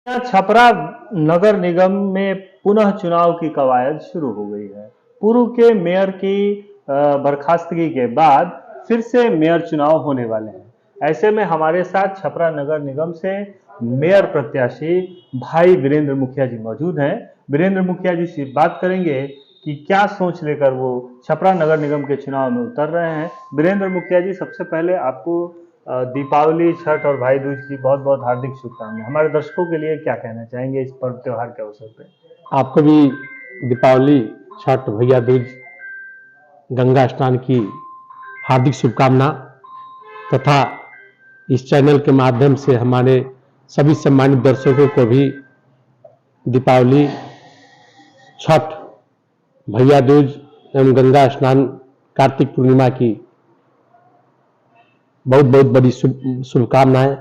छपरा नगर निगम में पुनः चुनाव की कवायद शुरू हो गई है। पूर्व के मेयर की बर्खास्तगी के बाद फिर से मेयर चुनाव होने वाले हैं। ऐसे में हमारे साथ छपरा नगर निगम से मेयर प्रत्याशी भाई वीरेंद्र मुखिया जी मौजूद हैं। वीरेंद्र मुखिया जी से बात करेंगे कि क्या सोच लेकर वो छपरा नगर निगम के चुनाव में उतर रहे हैं। वीरेंद्र मुखिया जी, सबसे पहले आपको दीपावली, छठ और भाई दूज की बहुत बहुत हार्दिक शुभकामनाएं। हमारे दर्शकों के लिए क्या कहना चाहेंगे इस पर्व त्योहार के अवसर पे? आपको भी दीपावली, छठ, भैया दूज, गंगा स्नान की हार्दिक शुभकामना तथा इस चैनल के माध्यम से हमारे सभी सम्मानित दर्शकों को भी दीपावली, छठ, भैया दूज एवं गंगा स्नान, कार्तिक पूर्णिमा की बहुत बहुत बड़ी शुभकामनाएं।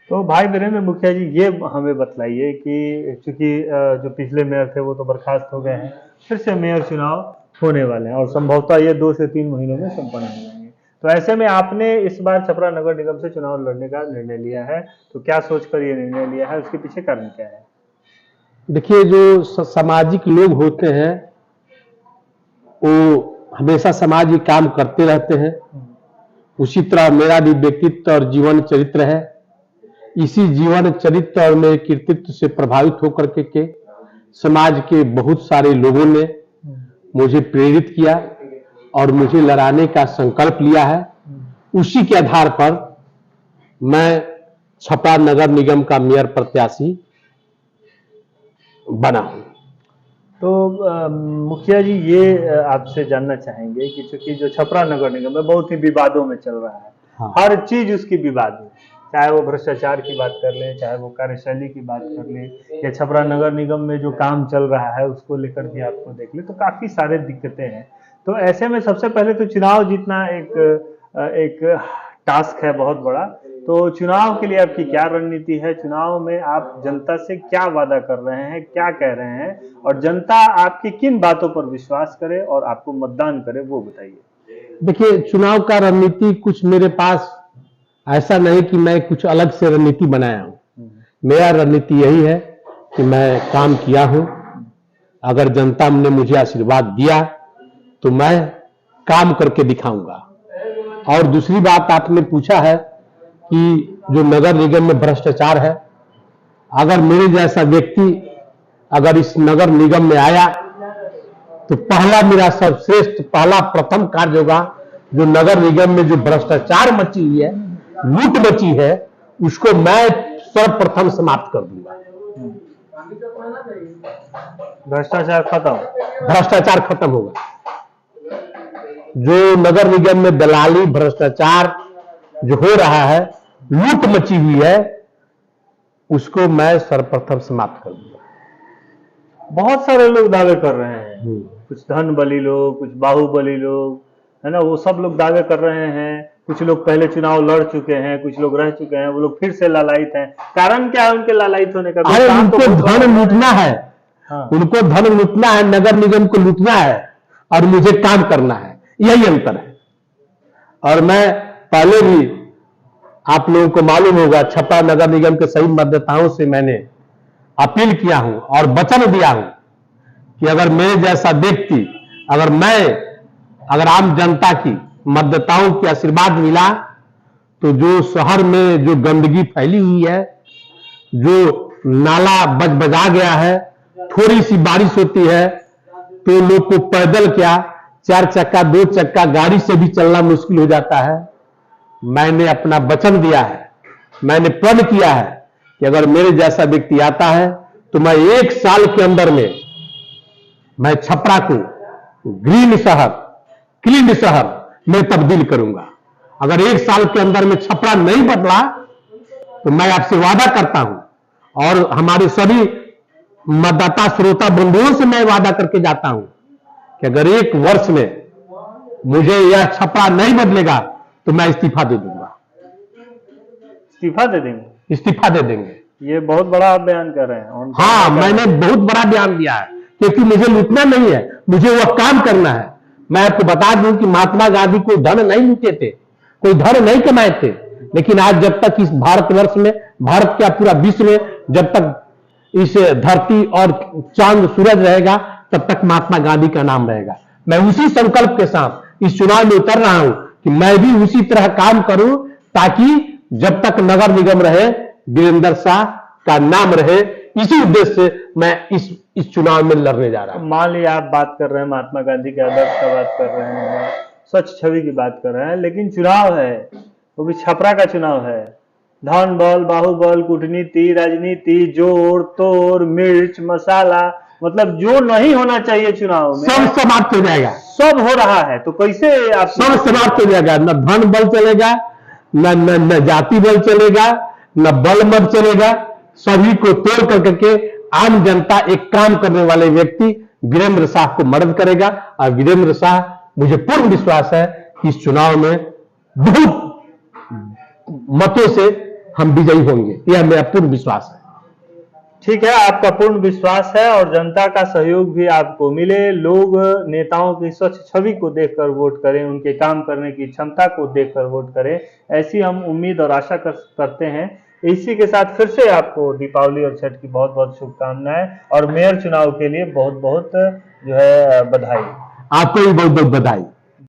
तो भाई वीरेंद्र मुखिया जी, ये हमें बतलाइए कि चूंकि जो पिछले मेयर थे वो तो बर्खास्त हो गए हैं, फिर से मेयर चुनाव होने वाले हैं और संभवतः ये 2 से 3 महीनों में संपन्न हो जाएंगे। तो ऐसे में आपने इस बार छपरा नगर निगम से चुनाव लड़ने का निर्णय लिया है, तो क्या सोचकर ये निर्णय लिया है, उसके पीछे कारण क्या है? देखिए, जो सामाजिक लोग होते हैं वो हमेशा समाज के काम करते रहते हैं। उसी तरह मेरा भी व्यक्तित्व और जीवन चरित्र है। इसी जीवन चरित्र और मेरे कृतित्व से प्रभावित होकर के समाज के बहुत सारे लोगों ने मुझे प्रेरित किया और मुझे लड़ाने का संकल्प लिया है। उसी के आधार पर मैं छपरा नगर निगम का मेयर प्रत्याशी बना हूं। तो मुखिया जी, ये आपसे जानना चाहेंगे कि चूंकि जो छपरा नगर निगम है बहुत ही विवादों में चल रहा है। हाँ। हर चीज उसकी विवाद है, चाहे वो भ्रष्टाचार की बात कर ले, चाहे वो कार्यशैली की बात कर ले, या छपरा नगर निगम में जो काम चल रहा है उसको लेकर भी आपको देख ले, तो काफी सारे दिक्कतें हैं। तो ऐसे में सबसे पहले तो चुनाव जीतना एक टास्क है बहुत बड़ा। तो चुनाव के लिए आपकी क्या रणनीति है? चुनाव में आप जनता से क्या वादा कर रहे हैं, क्या कह रहे हैं, और जनता आपकी किन बातों पर विश्वास करे और आपको मतदान करे, वो बताइए। देखिए, चुनाव का रणनीति कुछ मेरे पास ऐसा नहीं कि मैं कुछ अलग से रणनीति बनाया हूं। मेरा रणनीति यही है कि मैं काम किया हूं। अगर जनता ने मुझे आशीर्वाद दिया तो मैं काम करके दिखाऊंगा। और दूसरी बात, आपने पूछा है कि जो नगर निगम में भ्रष्टाचार है, अगर मेरे जैसा व्यक्ति अगर इस नगर निगम में आया तो पहला मेरा सर्वश्रेष्ठ पहला प्रथम कार्य होगा, जो नगर निगम में जो भ्रष्टाचार मची हुई है, लूट मची है, उसको मैं सर्वप्रथम समाप्त कर दूंगा। भ्रष्टाचार खत्म होगा। जो नगर निगम में दलाली, भ्रष्टाचार जो हो रहा है, लूट मची हुई है, उसको मैं सर्वप्रथम समाप्त कर दूंगा। बहुत सारे लोग दावे कर रहे हैं, कुछ धन बली लोग, कुछ बाहुबली लोग, है ना, वो सब लोग दावे कर रहे हैं। कुछ लोग पहले चुनाव लड़ चुके हैं, कुछ लोग रह चुके हैं, वो लोग फिर से लालायित हैं। कारण क्या है उनके लालायित होने का? अरे उनको धन लूटना है। हाँ। उनको धन लूटना है, नगर निगम को लूटना है और मुझे काम करना है, यही अंतर है। और मैं पहले भी, आप लोगों को मालूम होगा, छपरा नगर निगम के सभी मतदाताओं से मैंने अपील किया हूं और वचन दिया हूं कि अगर मेरे जैसा व्यक्ति, अगर आम जनता की मतदाताओं की आशीर्वाद मिला तो जो शहर में जो गंदगी फैली हुई है, जो नाला बजा गया है, थोड़ी सी बारिश होती है तो लोग को पैदल क्या 4 चक्का 2 चक्का गाड़ी से भी चलना मुश्किल हो जाता है। मैंने अपना वचन दिया है, मैंने प्रण किया है कि अगर मेरे जैसा व्यक्ति आता है तो मैं 1 साल के अंदर में मैं छपरा को ग्रीन शहर, क्लीन शहर में तब्दील करूंगा। अगर 1 साल के अंदर में छपरा नहीं बदला तो मैं आपसे वादा करता हूं और हमारे सभी मतदाता श्रोता बंधुओं से मैं वादा करके जाता हूं कि अगर 1 वर्ष में मुझे यह छपरा नहीं बदलेगा तो मैं इस्तीफा दे दूंगा। इस्तीफा दे देंगे? इस्तीफा दे देंगे। ये बहुत बड़ा बयान कर रहे हैं। हाँ, मैंने बहुत बड़ा बयान दिया है, क्योंकि मुझे लूटना नहीं है, मुझे वह काम करना है। मैं आपको बता दूं कि महात्मा गांधी कोई धन नहीं लूटे थे, कोई धन नहीं कमाए थे, लेकिन आज जब तक इस भारतवर्ष में, भारत क्या पूरा विश्व में जब तक इस धरती और चांद सूरज रहेगा तब तक महात्मा गांधी का नाम रहेगा। मैं उसी संकल्प के साथ इस चुनाव में उतर रहा हूं कि मैं भी उसी तरह काम करूं, ताकि जब तक नगर निगम रहे वीरेंद्र शाह का नाम रहे। इसी उद्देश्य से मैं इस चुनाव में लड़ने जा रहा हूं। मान लिया आप बात कर रहे हैं, महात्मा गांधी के आदर्श का बात कर रहे हैं, स्वच्छ छवि की बात कर रहे हैं, लेकिन चुनाव है, वो भी छपरा का चुनाव है। धन बल, बाहुबल, कूटनीति, राजनीति, जोड़ तोड़, मिर्च मसाला, मतलब जो नहीं होना चाहिए चुनाव में सब समाप्त हो जाएगा। सब हो रहा है, तो कैसे आप सब समाप्त हो जाएगा। न धन बल चलेगा, न जाति बल चलेगा, न बल मत चलेगा। सभी को तोड़ करके आम जनता, एक काम करने वाले व्यक्ति वीरेंद्र शाह को मदद करेगा। और वीरेंद्र शाह, मुझे पूर्ण विश्वास है कि इस चुनाव में बहुत मतों से हम विजयी होंगे, यह मेरा पूर्ण विश्वास है। ठीक है, आपका पूर्ण विश्वास है और जनता का सहयोग भी आपको मिले। लोग नेताओं की स्वच्छ छवि को देखकर वोट करें, उनके काम करने की क्षमता को देखकर वोट करें, ऐसी हम उम्मीद और आशा करते हैं। इसी के साथ फिर से आपको दीपावली और छठ की बहुत बहुत शुभकामनाएं और मेयर चुनाव के लिए बहुत बहुत जो है बधाई। आपको भी बहुत बहुत बधाई।